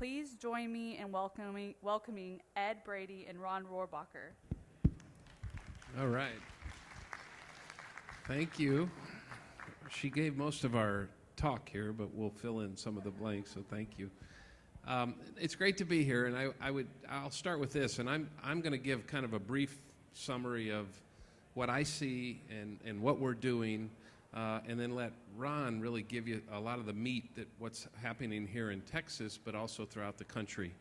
Please join me in welcoming Ed, Brady, and Ron Rohrbacher. All right. Thank you. She gave most of our talk here, but we'll fill in some of the blanks, so thank you. It's great to be here, and I'll start with this, and I'm going to give kind of a brief summary of what I see and what we're doing, and then let Ron really give you a lot of the meat that what's happening here in Texas, but also throughout the country.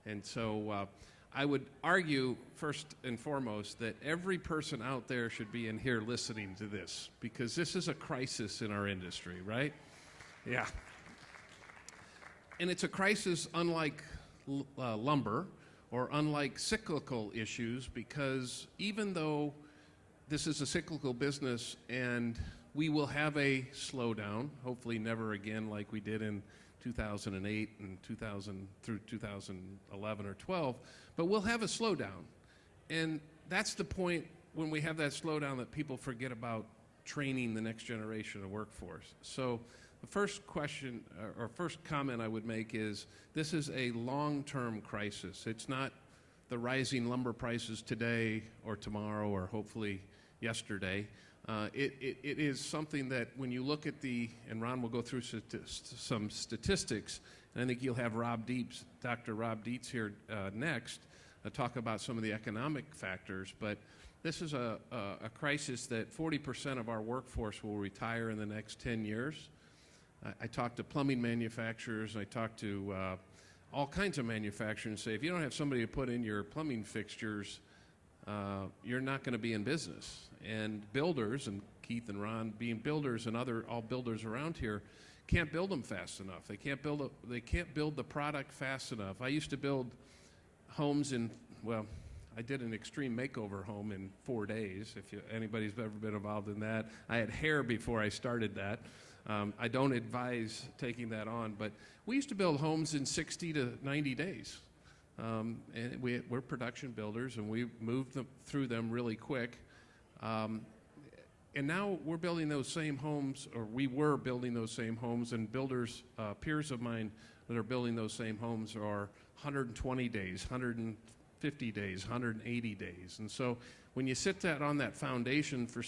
And so I would argue, first and foremost, that every person out there should be in here listening to this, because this is a crisis in our industry, right? Yeah. And it's a crisis unlike lumber or unlike cyclical issues, because even though this is a cyclical business and we will have a slowdown, hopefully never again like we did in 2008 and 2000 through 2011 or 12, but we'll have a slowdown. And that's the point when we have that slowdown that people forget about training the next generation of workforce. So the first question or first comment I would make is this is a long-term crisis. It's not the rising lumber prices today or tomorrow or hopefully yesterday. It is something that when you look at and Ron will go through some statistics, and I think you'll have Dr. Rob Dietz here next, talk about some of the economic factors, but this is a crisis that 40% of our workforce will retire in the next 10 years. I talk to plumbing manufacturers, and I talk to all kinds of manufacturers and say, if you don't have somebody to put in your plumbing fixtures, you're not going to be in business. And builders, and Keith and Ron being builders and all builders around here, can't build them fast enough. They can't build the product fast enough. I used to build homes I did an extreme makeover home in 4 days, if anybody's ever been involved in that. I had hair before I started that. I don't advise taking that on, but we used to build homes in 60 to 90 days. And we're production builders, and we moved through them really quick. And now we're building those same homes, or we were building those same homes, and builders, peers of mine that are building those same homes are 120 days, 150 days, 180 days. And so when you sit on that foundation for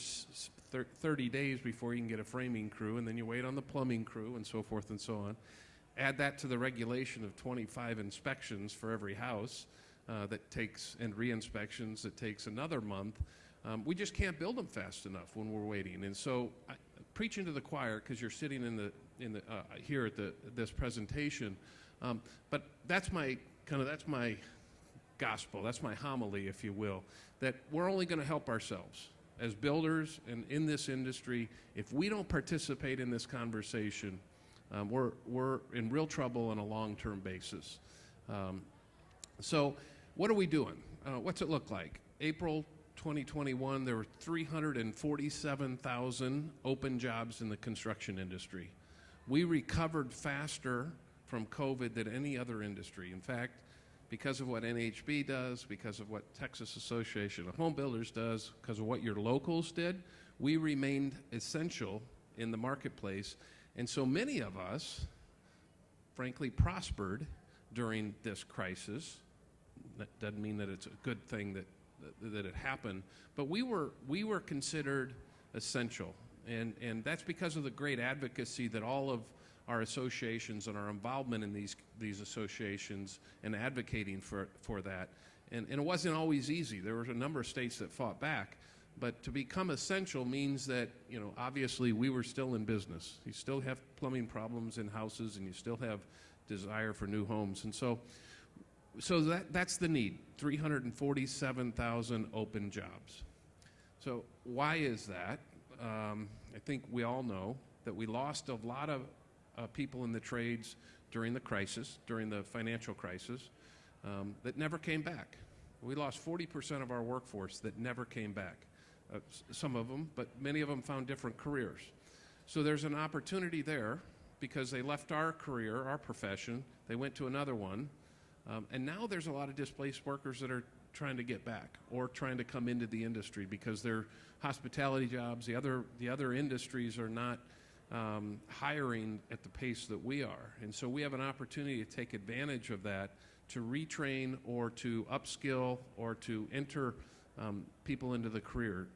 30 days before you can get a framing crew, and then you wait on the plumbing crew and so forth and so on, add that to the regulation of 25 inspections for every house and re-inspections that takes another month. We just can't build them fast enough when we're waiting. And so preaching to the choir, because you're sitting here at this presentation, but that's my gospel, that's my homily, if you will, that we're only going to help ourselves as builders and in this industry. If we don't participate in this conversation, we're in real trouble on a long-term basis. So what are we doing? What's it look like? April 2021, there were 347,000 open jobs in the construction industry. We recovered faster from COVID than any other industry. In fact, because of what NHB does, because of what Texas Association of Home Builders does, because of what your locals did, we remained essential in the marketplace. And so many of us, frankly, prospered during this crisis. That doesn't mean that it's a good thing that it happened, but we were considered essential. And that's because of the great advocacy that all of our associations and our involvement in these associations and advocating for that. And it wasn't always easy. There were a number of states that fought back. But to become essential means that, obviously we were still in business. You still have plumbing problems in houses, and you still have desire for new homes. And so that's the need, 347,000 open jobs. So why is that? I think we all know that we lost a lot of people in the trades during the crisis, during the financial crisis, that never came back. We lost 40% of our workforce that never came back. Some of them, but many of them found different careers. So there's an opportunity there because they left our career, our profession, they went to another one, and now there's a lot of displaced workers that are trying to get back or trying to come into the industry because their hospitality jobs, the other industries are not hiring at the pace that we are. And so we have an opportunity to take advantage of that to retrain or to upskill or to enter people into the career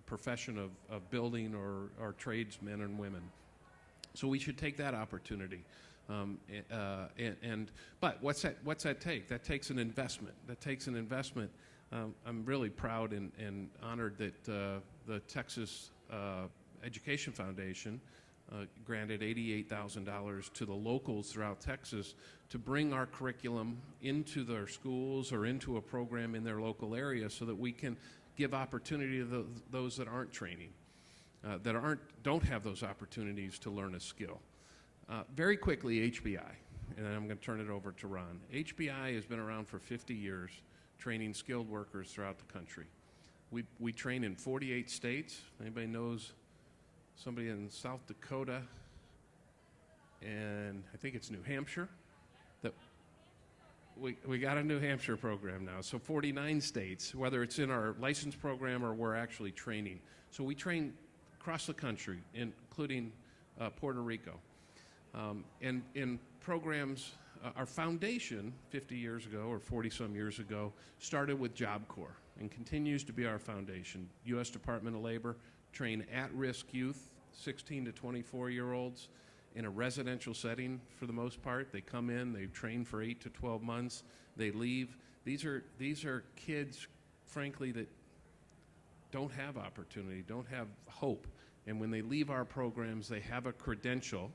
profession of building or tradesmen and women. So we should take that opportunity. But what's that take? That takes an investment. I'm really proud and honored that the Texas Education Foundation granted $88,000 to the locals throughout Texas to bring our curriculum into their schools or into a program in their local area so that we can give opportunity to those that aren't training, don't have those opportunities to learn a skill. Very quickly, HBI, and then I'm going to turn it over to Ron. HBI has been around for 50 years, training skilled workers throughout the country. We train in 48 states. Anybody knows somebody in South Dakota, and I think it's New Hampshire, that we got a New Hampshire program now. So 49 states, whether it's in our license program or we're actually training. So we train across the country, including Puerto Rico. And in programs, our foundation 50 years ago or 40-some years ago started with Job Corps and continues to be our foundation. U.S. Department of Labor train at-risk youth, 16 to 24-year-olds, in a residential setting for the most part. They come in, they train for 8 to 12 months, they leave. These are kids, frankly, that don't have opportunity, don't have hope. And when they leave our programs, they have a credential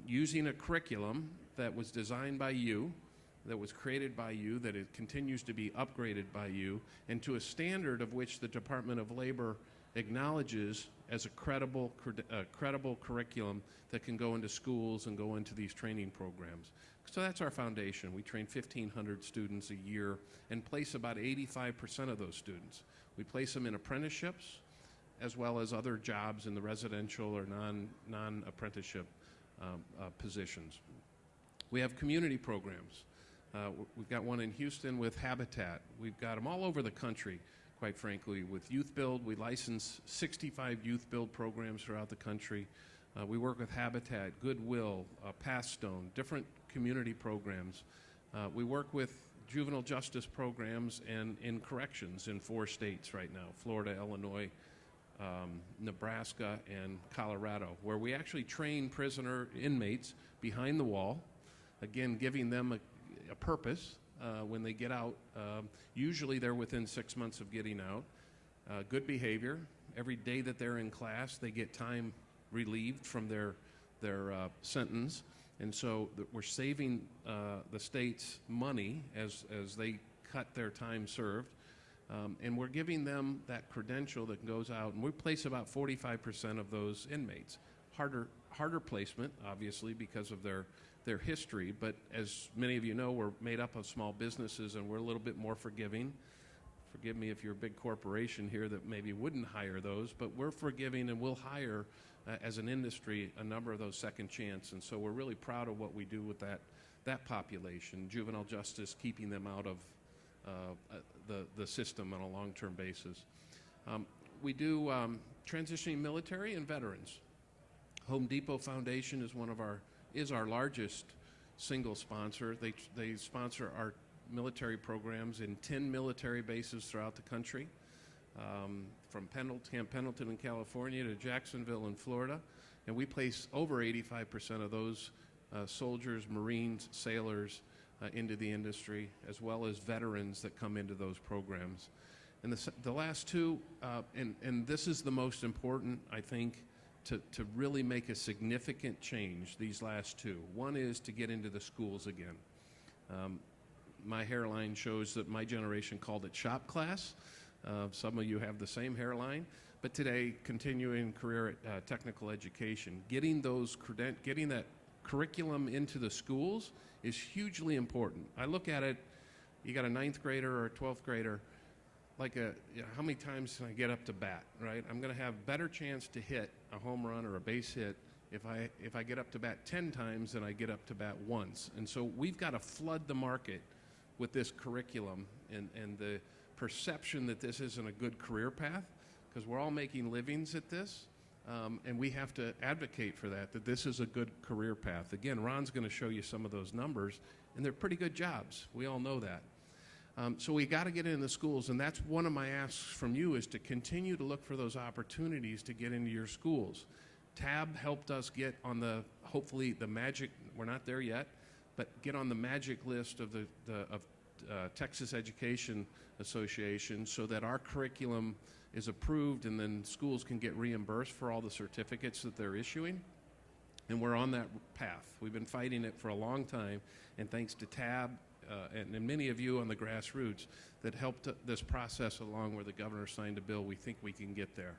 using a curriculum that was designed by you, that was created by you, that it continues to be upgraded by you, and to a standard of which the Department of Labor acknowledges as a credible curriculum that can go into schools and go into these training programs. So that's our foundation. We train 1,500 students a year and place about 85% of those students. We place them in apprenticeships as well as other jobs in the residential or non-apprenticeship positions. We have community programs. We've got one in Houston with Habitat. We've got them all over the country, quite frankly. With Youth Build, we license 65 Youth Build programs throughout the country. We work with Habitat, Goodwill, Pathstone, different community programs. We work with juvenile justice programs and in corrections in 4 states right now, Florida, Illinois, Nebraska, and Colorado, where we actually train prisoner inmates behind the wall, again, giving them a purpose when they get out. Usually they're within 6 months of getting out. Good behavior. Every day that they're in class, they get time relieved from their sentence. And so we're saving the states money as they cut their time served. And we're giving them that credential that goes out, and we place about 45% of those inmates. Harder placement, obviously, because of their history, but as many of you know, we're made up of small businesses, and we're a little bit more forgiving. Forgive me if you're a big corporation here that maybe wouldn't hire those, but we're forgiving, and we'll hire, as an industry, a number of those second chance, and so we're really proud of what we do with that population. Juvenile justice, keeping them out of the system on a long-term basis. We do transitioning military and veterans. Home Depot Foundation is our largest single sponsor. They sponsor our military programs in 10 military bases throughout the country, from Camp Pendleton in California to Jacksonville in Florida, and we place over 85% of those soldiers, Marines, sailors into the industry, as well as veterans that come into those programs. And the last two, and this is the most important, I think, to really make a significant change, these last two. One is to get into the schools again. My hairline shows that my generation called it shop class. Some of you have the same hairline. But today, continuing career at technical education, getting that curriculum into the schools is hugely important. I look at it, you got a 9th grader or a 12th grader, like how many times can I get up to bat, right? I'm going to have better chance to hit a home run or a base hit if I get up to bat 10 times than I get up to bat once. And so we've got to flood the market with this curriculum and the perception that this isn't a good career path, because we're all making livings at this, And we have to advocate for that this is a good career path. Again, Ron's going to show you some of those numbers, and they're pretty good jobs. We all know that. So we got to get in the schools, and that's one of my asks from you is to continue to look for those opportunities to get into your schools. TAB helped us get on hopefully the magic, we're not there yet, but get on the magic list of Texas Education Association so that our curriculum is approved and then schools can get reimbursed for all the certificates that they're issuing. And we're on that path. We've been fighting it for a long time, and thanks to TAB and many of you on the grassroots that helped this process along where the governor signed a bill, we think we can get there.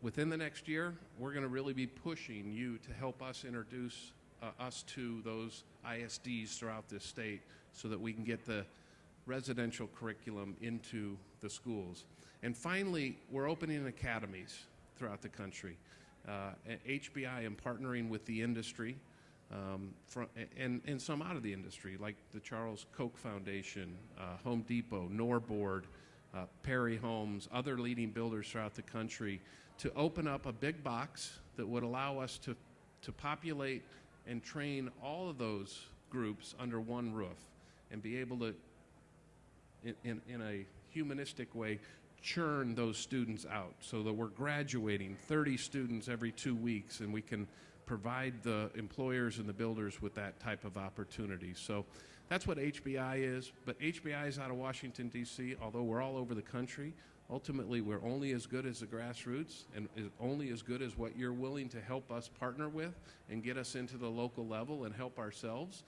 Within the next year, we're going to really be pushing you to help us introduce us to those ISDs throughout this state so that we can get the residential curriculum into the schools. And finally, we're opening academies throughout the country. HBI and partnering with the industry and some out of the industry, like the Charles Koch Foundation, Home Depot, Norboard, Perry Homes, other leading builders throughout the country, to open up a big box that would allow us to populate and train all of those groups under one roof and be able to, in a humanistic way, churn those students out so that we're graduating 30 students every 2 weeks, and we can provide the employers and the builders with that type of opportunity. So that's what HBI is, but HBI is out of Washington, D.C., although we're all over the country. Ultimately, we're only as good as the grassroots and only as good as what you're willing to help us partner with and get us into the local level and help ourselves.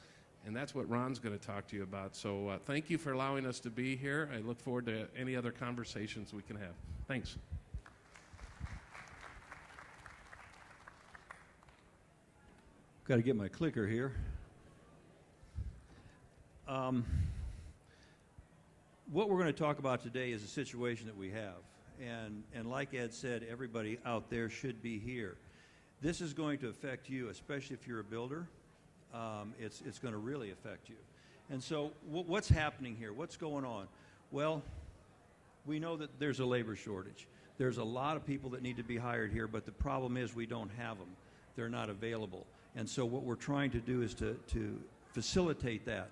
And that's what Ron's going to talk to you about. So thank you for allowing us to be here. I look forward to any other conversations we can have. Thanks. Got to get my clicker here. What we're going to talk about today is a situation that we have. And like Ed said, everybody out there should be here. This is going to affect you, especially if you're a builder. It's going to really affect you. And so what's happening here? What's going on? Well, we know that there's a labor shortage. There's a lot of people that need to be hired here, but the problem is we don't have them. They're not available. And so what we're trying to do is to facilitate that.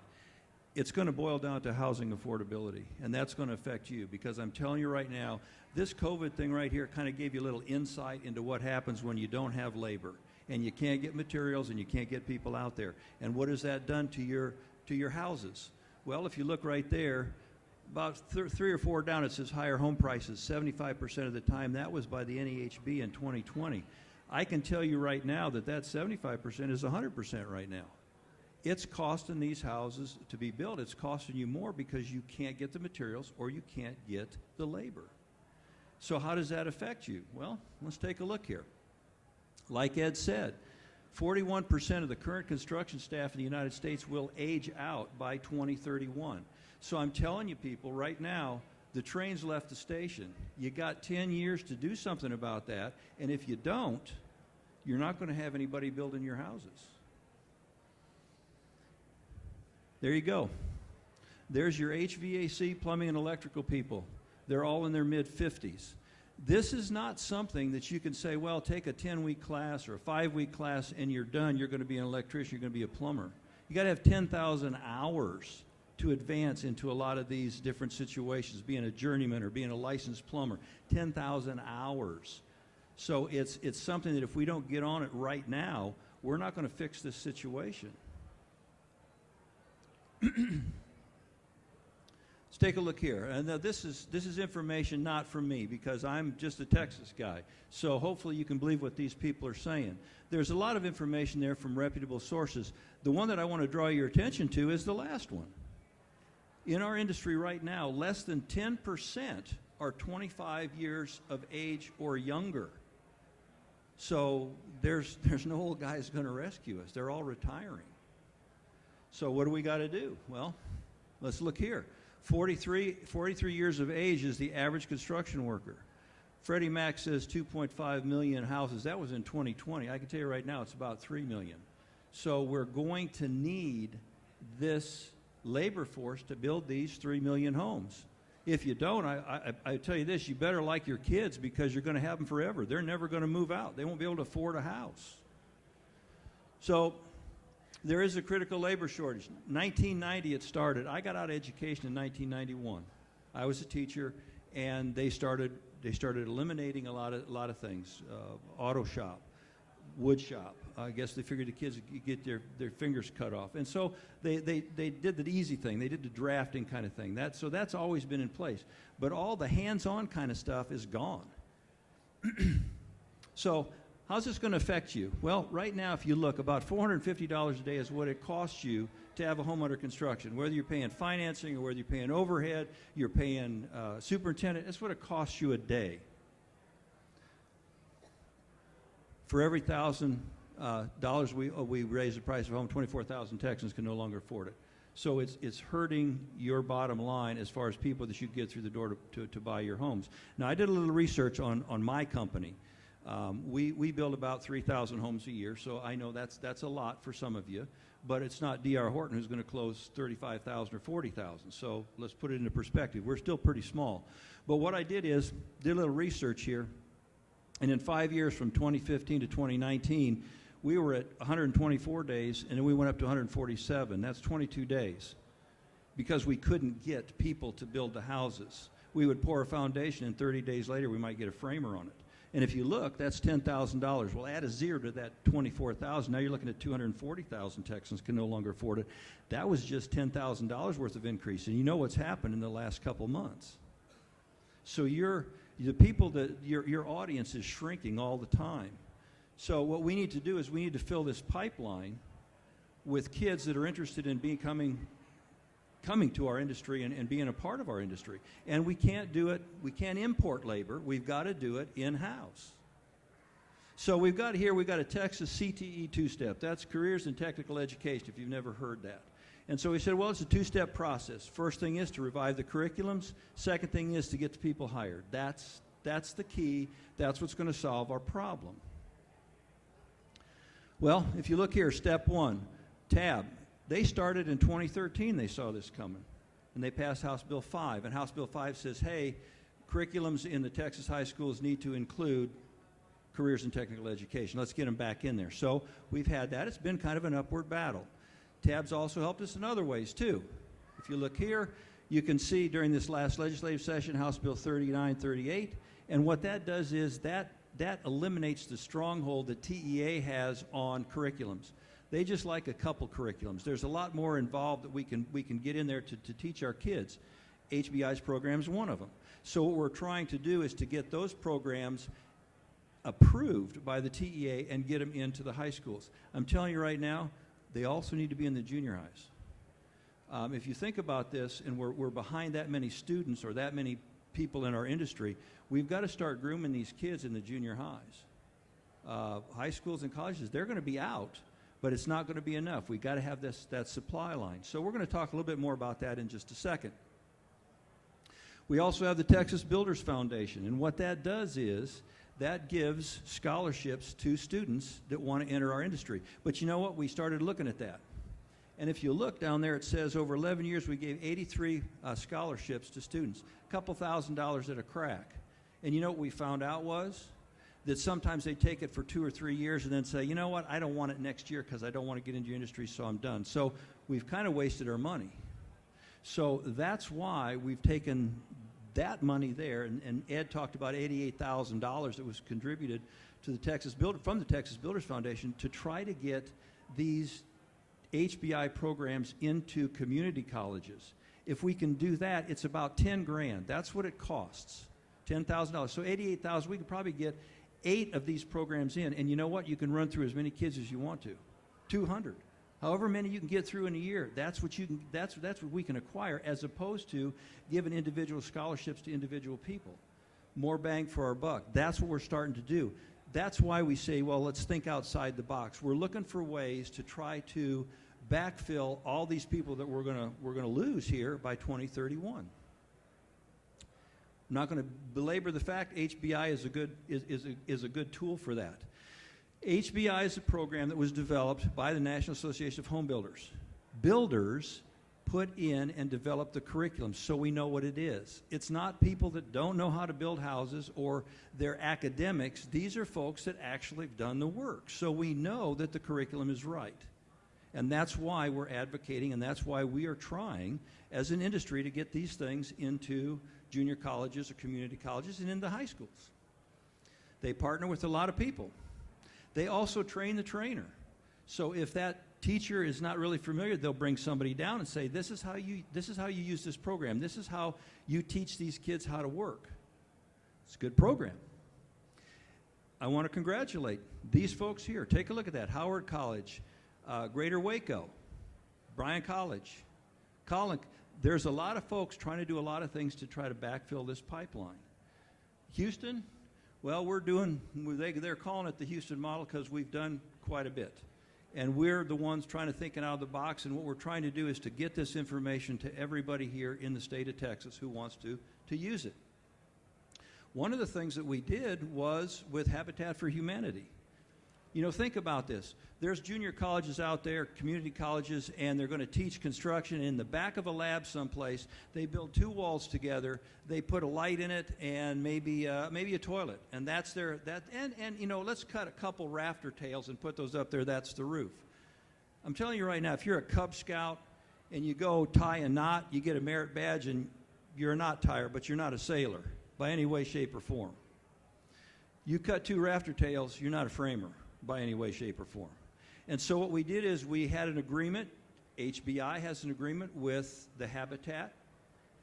It's going to boil down to housing affordability, and that's going to affect you, because I'm telling you right now, this COVID thing right here kind of gave you a little insight into what happens when you don't have labor and you can't get materials and you can't get people out there. And what has that done to your houses? Well, if you look right there, about 3 or 4 down, it says higher home prices. 75% of the time, that was by the NEHB in 2020. I can tell you right now that 75% is 100% right now. It's costing these houses to be built. It's costing you more because you can't get the materials or you can't get the labor. So how does that affect you? Well, let's take a look here. Like Ed said, 41% of the current construction staff in the United States will age out by 2031. So I'm telling you people right now, the train's left the station. You got 10 years to do something about that, and if you don't, you're not going to have anybody building your houses. There you go. There's your HVAC, plumbing, and electrical people. They're all in their mid-50s. This is not something that you can say, well, take a 10-week class or a 5-week class and you're done. You're going to be an electrician. You're going to be a plumber. You got to have 10,000 hours to advance into a lot of these different situations, being a journeyman or being a licensed plumber. 10,000 hours. So it's something that if we don't get on it right now, we're not going to fix this situation. Let's take a look here. And now this is information not from me, because I'm just a Texas guy. So hopefully you can believe what these people are saying. There's a lot of information there from reputable sources. The one that I want to draw your attention to is the last one. In our industry right now, less than 10% are 25 years of age or younger. So there's no old guys going to rescue us. They're all retiring. So what do we got to do? Well, let's look here. 43 years of age is the average construction worker. Freddie Mac says 2.5 million houses. That was in 2020. I can tell you right now it's about 3 million. So we're going to need this labor force to build these 3 million homes. If you don't, I tell you this, you better like your kids because you're going to have them forever. They're never going to move out. They won't be able to afford a house. So there is a critical labor shortage. 1990 it started. I got out of education in 1991. I was a teacher, and they started eliminating a lot of things. Auto shop, wood shop. I guess they figured the kids would get their fingers cut off. And so they did the easy thing. They did the drafting kind of thing. So that's always been in place. But all the hands-on kind of stuff is gone. So how's this going to affect you? Well, right now, if you look, about $450 a day is what it costs you to have a home under construction. Whether you're paying financing or whether you're paying overhead, you're paying superintendent, that's what it costs you a day. For every $1,000 we raise the price of a home, 24,000 Texans can no longer afford it. So it's hurting your bottom line as far as people that you get through the door to buy your homes. Now, I did a little research on my company. We build about 3,000 homes a year, so I know that's a lot for some of you, but it's not D.R. Horton who's going to close 35,000 or 40,000. So let's put it into perspective. We're still pretty small. But what I did is did a little research here, and in 5 years from 2015 to 2019, we were at 124 days, and then we went up to 147. That's 22 days because we couldn't get people to build the houses. We would pour a foundation, and 30 days later, we might get a framer on it. And if you look, that's $10,000. We'll add a zero to that 24,000. Now you're looking at 240,000 Texans can no longer afford it. That was just $10,000 worth of increase. And you know what's happened in the last couple months. So your audience is shrinking all the time. So what we need to do is we need to fill this pipeline with kids that are interested in coming to our industry and being a part of our industry. And we can't do it, we can't import labor, we've got to do it in-house. So we've got a Texas CTE two-step. That's Careers in Technical Education, if you've never heard that. And so we said, well, it's a two-step process. First thing is to revive the curriculums. Second thing is to get the people hired. That's the key. That's what's going to solve our problem. Well, if you look here, step one, TAB. They started in 2013, they saw this coming, and they passed House Bill 5. And House Bill 5 says, hey, curriculums in the Texas high schools need to include careers in technical education. Let's get them back in there. So we've had that. It's been kind of an upward battle. TAB's also helped us in other ways, too. If you look here, you can see during this last legislative session, House Bill 3938, and what that does is that eliminates the stronghold that TEA has on curriculums. They just like a couple curriculums. There's a lot more involved that we can get in there to teach our kids. HBAs program is one of them. So what we're trying to do is to get those programs approved by the TEA and get them into the high schools. I'm telling you right now, they also need to be in the junior highs. If you think about this, and we're behind that many students or that many people in our industry, we've got to start grooming these kids in the junior highs. High schools and colleges, they're going to be out, but it's not going to be enough. We've got to have that supply line. So we're going to talk a little bit more about that in just a second. We also have the Texas Builders Foundation, and what that does is that gives scholarships to students that want to enter our industry. But you know what? We started looking at that. And if you look down there, it says over 11 years we gave 83 scholarships to students, a couple $1,000s at a crack. And you know what we found out was that sometimes they take it for 2 or 3 years and then say, you know what, I don't want it next year because I don't want to get into your industry, so I'm done. So we've kind of wasted our money. So that's why we've taken that money there, and Ed talked about $88,000 that was contributed to the from the Texas Builders Foundation to try to get these HBI programs into community colleges. If we can do that, it's about $10,000. That's what it costs, $10,000. So $88,000, we could probably get 8 of these programs in, and you know what? You can run through as many kids as you want to, 200. However many you can get through in a year, that's what we can acquire, as opposed to giving individual scholarships to individual people. More bang for our buck. That's what we're starting to do. That's why we say, well, let's think outside the box. We're looking for ways to try to backfill all these people that we're going to lose here by 2031. I'm not going to belabor the fact HBI is a good tool for that. HBI is a program that was developed by the National Association of Home Builders. Builders put in and develop the curriculum so we know what it is. It's not people that don't know how to build houses or they're academics. These are folks that actually have done the work. So we know that the curriculum is right. And that's why we're advocating, and that's why we are trying as an industry to get these things into junior colleges or community colleges and into high schools. They partner with a lot of people. They also train the trainer. So if that teacher is not really familiar, they'll bring somebody down and say, this is how you use this program. This is how you teach these kids how to work. It's a good program. I want to congratulate these folks here. Take a look at that. Howard College, Greater Waco, Bryan College, Collin. There's a lot of folks trying to do a lot of things to try to backfill this pipeline. Houston, well, they're calling it the Houston model because we've done quite a bit. And we're the ones trying to think out of the box, and what we're trying to do is to get this information to everybody here in the state of Texas who wants to use it. One of the things that we did was with Habitat for Humanity. You know, think about this. There's junior colleges out there, community colleges, and they're going to teach construction in the back of a lab someplace. They build two walls together. They put a light in it and maybe a toilet, and that's their and you know, let's cut a couple rafter tails and put those up there. That's the roof. I'm telling you right now, if you're a Cub Scout and you go tie a knot, you get a merit badge, and you're a knot tire, but you're not a sailor by any way, shape, or form. You cut two rafter tails, you're not a framer by any way, shape, or form. And so what we did is we had an agreement. HBI has an agreement with the Habitat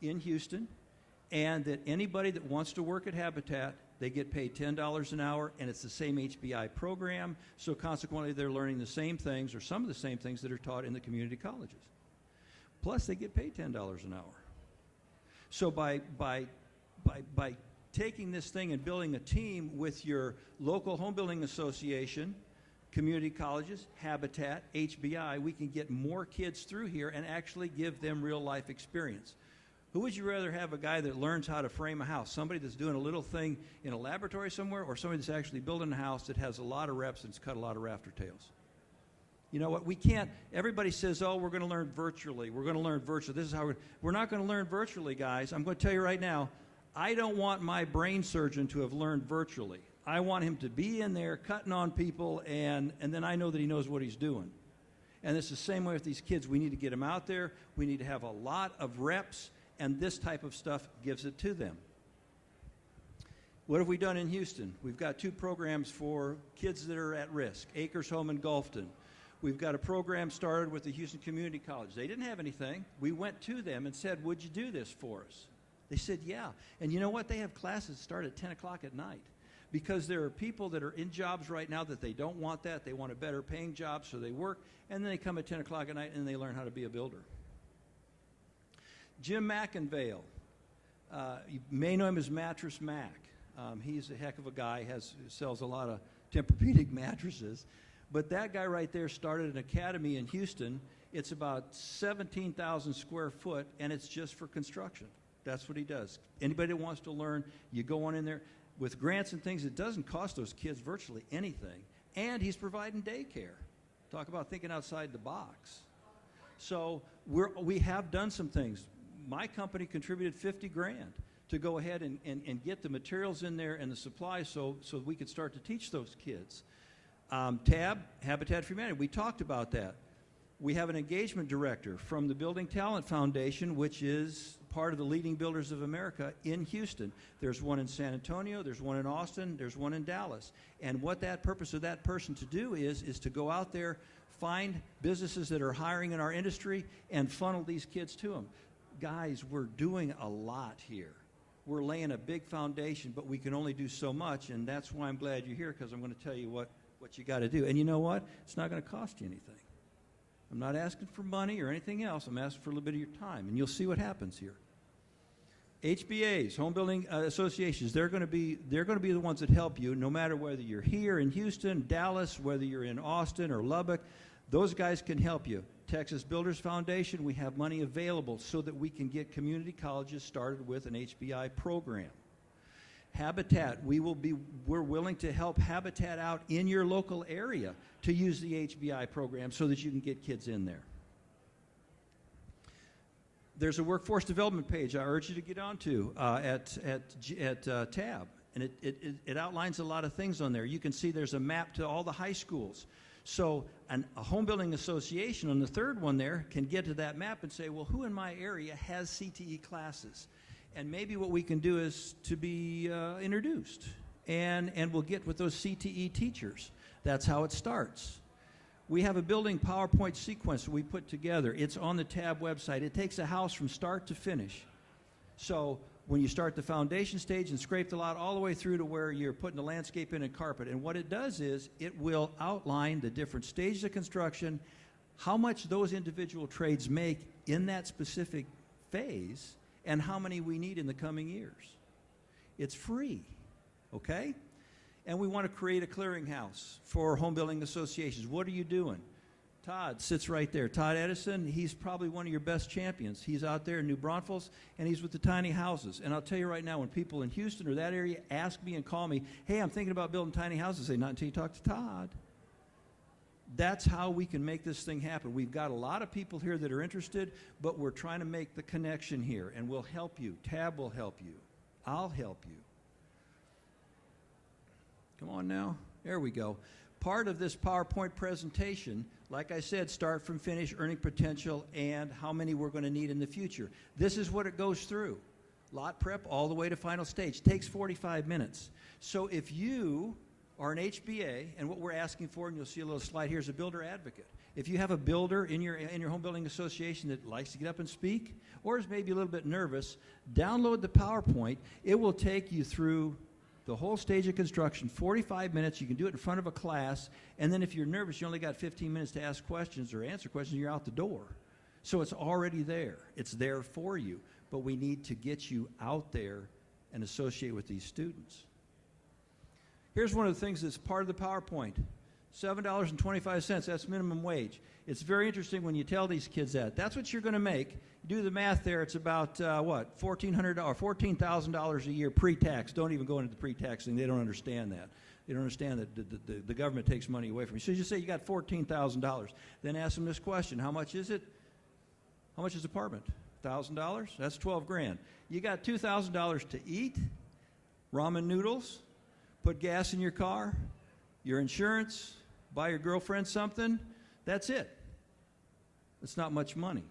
in Houston, and that anybody that wants to work at Habitat, they get paid $10 an hour, and it's the same HBI program, so consequently they're learning the same things or some of the same things that are taught in the community colleges. Plus they get paid $10 an hour. So by taking this thing and building a team with your local home building association, community colleges, Habitat, HBI, we can get more kids through here and actually give them real life experience. Who would you rather have, a guy that learns how to frame a house, somebody that's doing a little thing in a laboratory somewhere, or somebody that's actually building a house that has a lot of reps and's cut a lot of rafter tails? You know what, we can't, everybody says, oh, we're going to learn virtually, we're going to learn virtually, this is how we're not going to learn virtually, guys. I'm going to tell you right now, I don't want my brain surgeon to have learned virtually. I want him to be in there cutting on people, and then I know that he knows what he's doing. And it's the same way with these kids. We need to get them out there. We need to have a lot of reps, and this type of stuff gives it to them. What have we done in Houston? We've got two programs for kids that are at risk, Acres Home and Gulfton. We've got a program started with the Houston Community College. They didn't have anything. We went to them and said, would you do this for us? They said, yeah. And you know what? They have classes start at 10 o'clock at night because there are people that are in jobs right now that they don't want that. They want a better paying job, so they work, and then they come at 10 o'clock at night and they learn how to be a builder. Jim McInvale, you may know him as Mattress Mac. He's a heck of a guy, sells a lot of Tempur-Pedic mattresses. But that guy right there started an academy in Houston. It's about 17,000 square foot, and it's just for construction. That's what he does. Anybody that wants to learn, you go on in there. With grants and things, it doesn't cost those kids virtually anything. And he's providing daycare. Talk about thinking outside the box. So we have done some things. My company contributed $50,000 to go ahead and get the materials in there and the supplies so we could start to teach those kids. TAB, Habitat for Humanity, we talked about that. We have an engagement director from the Building Talent Foundation, which is part of the leading builders of America in Houston. There's one in San Antonio, there's one in Austin, there's one in Dallas. And what that purpose of that person to do is to go out there, find businesses that are hiring in our industry, and funnel these kids to them. Guys, we're doing a lot here. We're laying a big foundation, but we can only do so much, and that's why I'm glad you're here, because I'm going to tell you what you got to do. And you know what? It's not going to cost you anything. I'm not asking for money or anything else. I'm asking for a little bit of your time, and you'll see what happens here. HBAs, home building associations, they're going to be the ones that help you, no matter whether you're here in Houston, Dallas, whether you're in Austin or Lubbock. Those guys can help you. Texas Builders Foundation, we have money available so that we can get community colleges started with an HBI program. Habitat, we're willing to help Habitat out in your local area to use the HBI program so that you can get kids in there. There's a workforce development page I urge you to get onto at Tab, and it outlines a lot of things on there. You can see there's a map to all the high schools. So a home building association on the third one there can get to that map and say, well, who in my area has CTE classes? And maybe what we can do is to be introduced, and we'll get with those CTE teachers. That's how it starts. We have a building PowerPoint sequence we put together. It's on the Tab website. It takes a house from start to finish. So when you start the foundation stage and scrape the lot all the way through to where you're putting the landscape in and carpet. And what it does is it will outline the different stages of construction, how much those individual trades make in that specific phase, and how many we need in the coming years. It's free, okay? And we want to create a clearinghouse for home building associations. What are you doing? Todd sits right there. Todd Edison, he's probably one of your best champions. He's out there in New Braunfels, and he's with the tiny houses. And I'll tell you right now, when people in Houston or that area ask me and call me, hey, I'm thinking about building tiny houses, I say, not until you talk to Todd. That's how we can make this thing happen. We've got a lot of people here that are interested, but we're trying to make the connection here, and we'll help you. Tab will help you. I'll help you. Come on now. There we go. Part of this PowerPoint presentation, like I said, start from finish, earning potential, and how many we're going to need in the future. This is what it goes through. Lot prep all the way to final stage. Takes 45 minutes. So if you are an HBA, and what we're asking for, and you'll see a little slide here, is a builder advocate. If you have a builder in your home building association that likes to get up and speak, or is maybe a little bit nervous, download the PowerPoint. It will take you through the whole stage of construction, 45 minutes. You can do it in front of a class, and then if you're nervous, you only got 15 minutes to ask questions or answer questions, and you're out the door. So it's already there. It's there for you, but we need to get you out there and associate with these students. Here's one of the things that's part of the PowerPoint. $7.25, that's minimum wage. It's very interesting when you tell these kids that. That's what you're going to make. You do the math there, it's about, $1,400, $14,000 a year pre-tax. Don't even go into the pre-tax thing. They don't understand that. They don't understand that the government takes money away from you. So you say you got $14,000. Then ask them this question. How much is it? How much is the apartment? $1,000? That's 12 grand. You got $2,000 to eat, ramen noodles, put gas in your car, your insurance, buy your girlfriend something. That's it. It's not much money.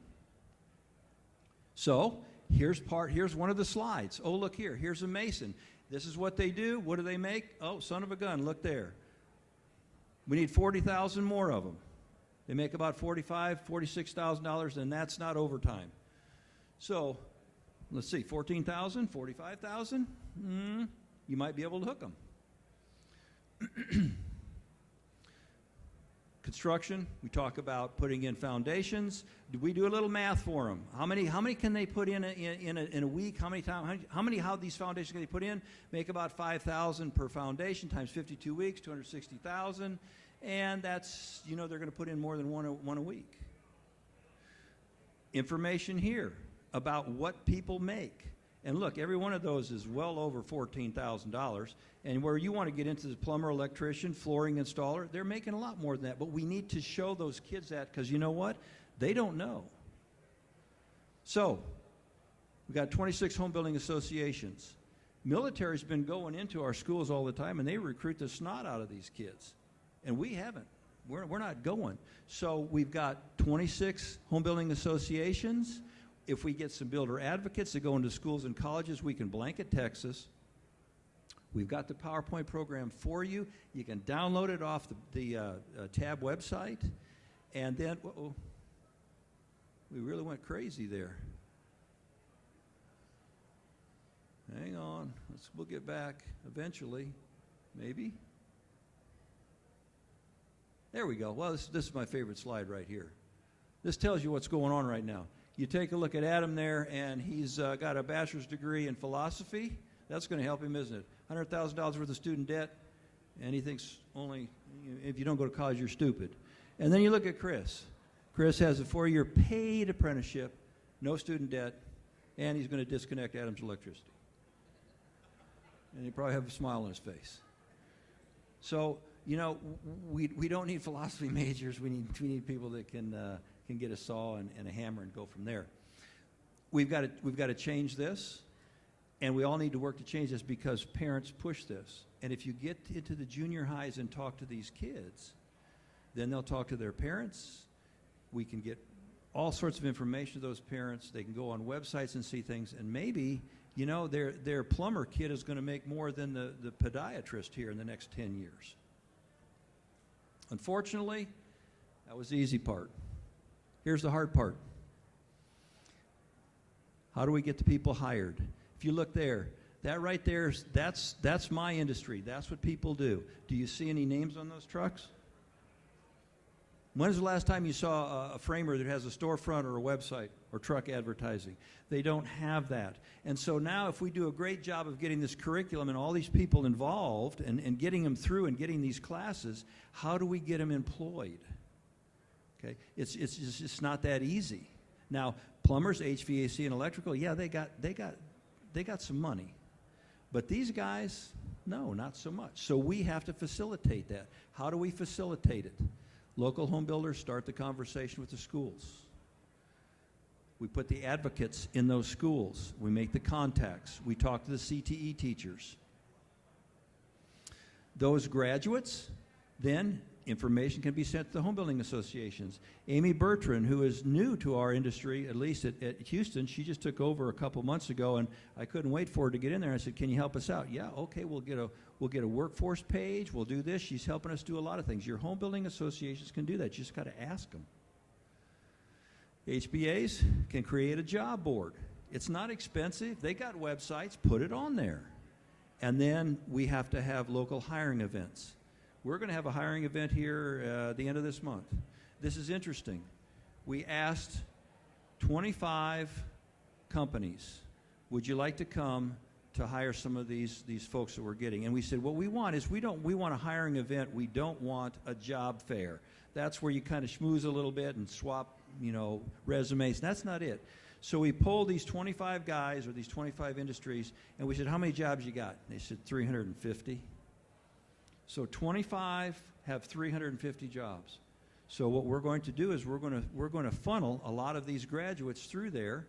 So here's one of the slides. Oh, look here. Here's a mason. This is what they do. What do they make? Oh, son of a gun. Look there. We need 40,000 more of them. They make about $45,000, $46,000, and that's not overtime. So let's see, 14,000, 45,000. You might be able to hook them. Construction, we talk about putting in foundations. We do a little math for them. How many can they put in a week? How these foundations can they put in? Make about 5,000 per foundation times 52 weeks, 260,000, and that's, they're going to put in more than one a week. Information here about what people make. And look, every one of those is well over $14,000. And where you want to get into the plumber, electrician, flooring installer, they're making a lot more than that. But we need to show those kids that, because you know what? They don't know. So we've got 26 home building associations. Military's been going into our schools all the time, and they recruit the snot out of these kids. And we haven't. We're not going. So we've got 26 home building associations. If we get some builder advocates that go into schools and colleges, we can blanket Texas. We've got the PowerPoint program for you. You can download it off the Tab website. And then, we really went crazy there. Hang on. We'll get back eventually, maybe. There we go. Well, this is my favorite slide right here. This tells you what's going on right now. You take a look at Adam there, and he's got a bachelor's degree in philosophy. That's going to help him, isn't it? $100,000 worth of student debt, and he thinks only if you don't go to college, you're stupid. And then you look at Chris. Chris has a 4-year paid apprenticeship, no student debt, and he's going to disconnect Adam's electricity. And he'll probably have a smile on his face. So, we don't need philosophy majors. We need people that can get a saw and a hammer and go from there. we've got to change this, and we all need to work to change this because parents push this. And if you get into the junior highs and talk to these kids, then they'll talk to their parents. We can get all sorts of information to those parents. They can go on websites and see things, and maybe, you know, their plumber kid is going to make more than the podiatrist here in the next 10 years. Unfortunately, that was the easy part. Here's the hard part. How do we get the people hired? If you look there, that right there, that's my industry. That's what people do. Do you see any names on those trucks? When's the last time you saw a framer that has a storefront or a website or truck advertising? They don't have that. And so now if we do a great job of getting this curriculum and all these people involved and getting them through and getting these classes, how do we get them employed? Okay, it's just not that easy. Now, plumbers, HVAC, and electrical, yeah, they got some money. But these guys, no, not so much. So we have to facilitate that. How do we facilitate it? Local home builders start the conversation with the schools. We put the advocates in those schools. We make the contacts. We talk to the CTE teachers. Those graduates, then information can be sent to the home building associations. Amy Bertrand, who is new to our industry, at least at Houston, she just took over a couple months ago, and I couldn't wait for her to get in there. I said, "Can you help us out?" "Yeah, okay, we'll get a workforce page. We'll do this." She's helping us do a lot of things. Your home building associations can do that. You just got to ask them. HBAs can create a job board. It's not expensive. They got websites. Put it on there. And then we have to have local hiring events. We're going to have a hiring event here at the end of this month. This is interesting. We asked 25 companies, would you like to come to hire some of these folks that we're getting? And we said, what we want is we want a hiring event. We don't want a job fair. That's where you kind of schmooze a little bit and swap, resumes. That's not it. So we polled these 25 guys or these 25 industries, and we said, how many jobs you got? And they said 350. So 25 have 350 jobs. So what we're going to do is we're going to funnel a lot of these graduates through there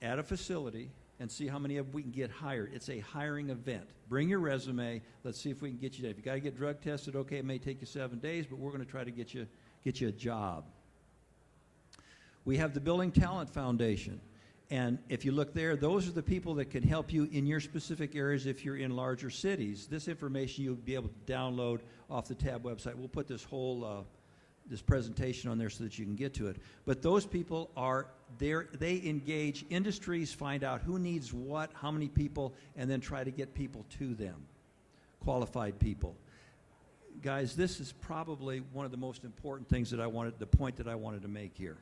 at a facility and see how many of them we can get hired. It's a hiring event. Bring your resume. Let's see if we can get you there. If you got to get drug tested, okay, it may take you 7 days, but we're going to try to get you a job. We have the Building Talent Foundation. And if you look there, those are the people that can help you in your specific areas if you're in larger cities. This information you'll be able to download off the TAB website. We'll put this whole this presentation on there so that you can get to it. But those people are there. They engage industries, find out who needs what, how many people, and then try to get people to them, qualified people. Guys, this is probably one of the most important things that the point that I wanted to make here.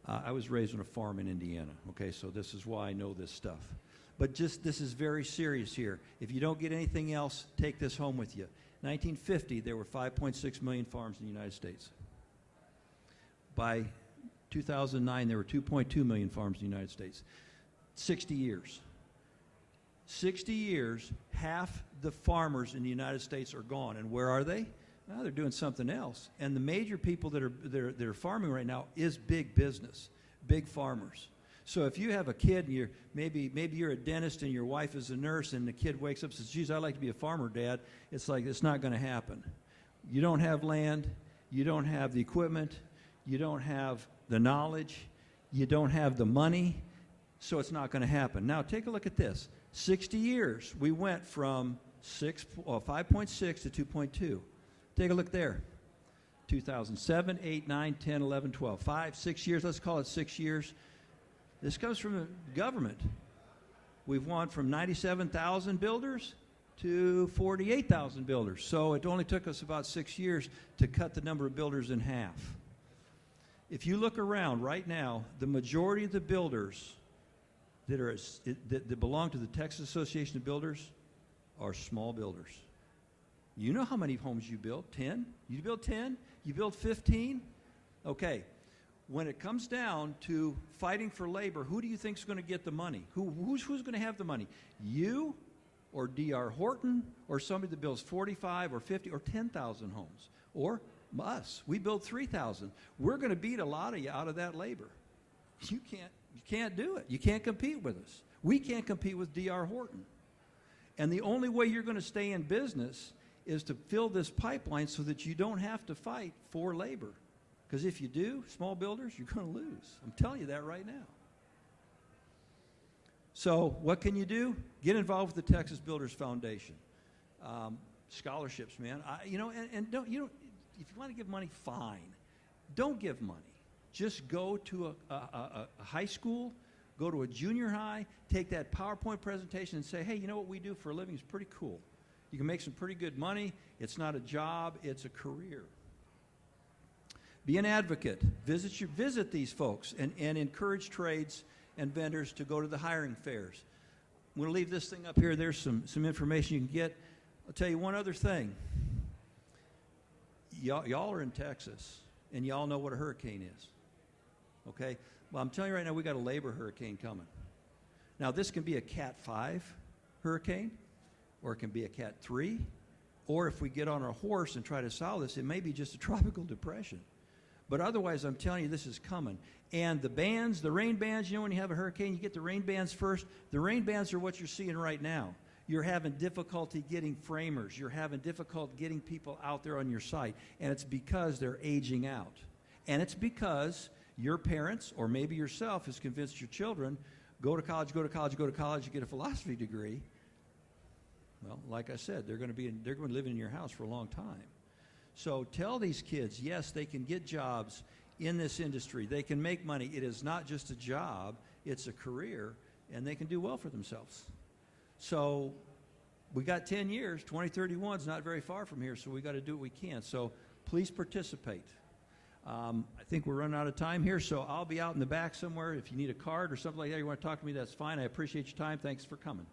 I was raised on a farm in Indiana, okay, so this is why I know this stuff. But this is very serious here. If you don't get anything else, take this home with you. 1950, there were 5.6 million farms in the United States. By 2009, there were 2.2 million farms in the United States. 60 years. 60 years, half the farmers in the United States are gone. And where are they? Now they're doing something else. And the major people that are farming right now is big business, big farmers. So if you have a kid and maybe you're a dentist and your wife is a nurse and the kid wakes up and says, geez, I'd like to be a farmer, Dad, it's like it's not going to happen. You don't have land, you don't have the equipment, you don't have the knowledge, you don't have the money, so it's not going to happen. Now take a look at this. 60 years, we went from 5.6 to 2.2. Take a look there. 2007, 8, 9, 10, 11, 12. 5, 6 years, let's call it 6 years. This comes from the government. We've gone from 97,000 builders to 48,000 builders. So it only took us about 6 years to cut the number of builders in half. If you look around right now, the majority of the builders that belong to the Texas Association of Builders are small builders. You know how many homes you build? 10? You build 10? You build 15? Okay. When it comes down to fighting for labor, who do you think is going to get the money? Who's going to have the money? You or D.R. Horton or somebody that builds 45 or 50 or 10,000 homes? Or us. We build 3,000. We're going to beat a lot of you out of that labor. you can't do it. You can't compete with us. We can't compete with D.R. Horton. And the only way you're going to stay in business is to fill this pipeline so that you don't have to fight for labor. Because if you do, small builders, you're going to lose. I'm telling you that right now. So what can you do? Get involved with the Texas Builders Foundation. Scholarships, man. And don't, if you want to give money, fine. Don't give money. Just go to a high school, go to a junior high, take that PowerPoint presentation and say, hey, you know what we do for a living is pretty cool. You can make some pretty good money. It's not a job, it's a career. Be an advocate. Visit these folks and encourage trades and vendors to go to the hiring fairs. I'm going to leave this thing up here. There's some information you can get. I'll tell you one other thing. Y'all are in Texas, and y'all know what a hurricane is. Okay? Well, I'm telling you right now, we got a labor hurricane coming. Now, this can be a Cat 5 hurricane, or it can be a Cat 3, or if we get on our horse and try to solve this, it may be just a tropical depression. But otherwise, I'm telling you, this is coming. And the bands, the rain bands, you know, when you have a hurricane, you get the rain bands first. The rain bands are what you're seeing right now. You're having difficulty getting framers. You're having difficulty getting people out there on your site. And it's because they're aging out. And it's because your parents, or maybe yourself, has convinced your children, go to college, go to college, go to college, you get a philosophy degree. Well, like I said, they're going to live in your house for a long time. So tell these kids, yes, they can get jobs in this industry. They can make money. It is not just a job, it's a career, and they can do well for themselves. So we got 10 years. 2031 is not very far from here, so we got to do what we can. So please participate. I think we're running out of time here, so I'll be out in the back somewhere. If you need a card or something like that, you want to talk to me, that's fine. I appreciate your time. Thanks for coming.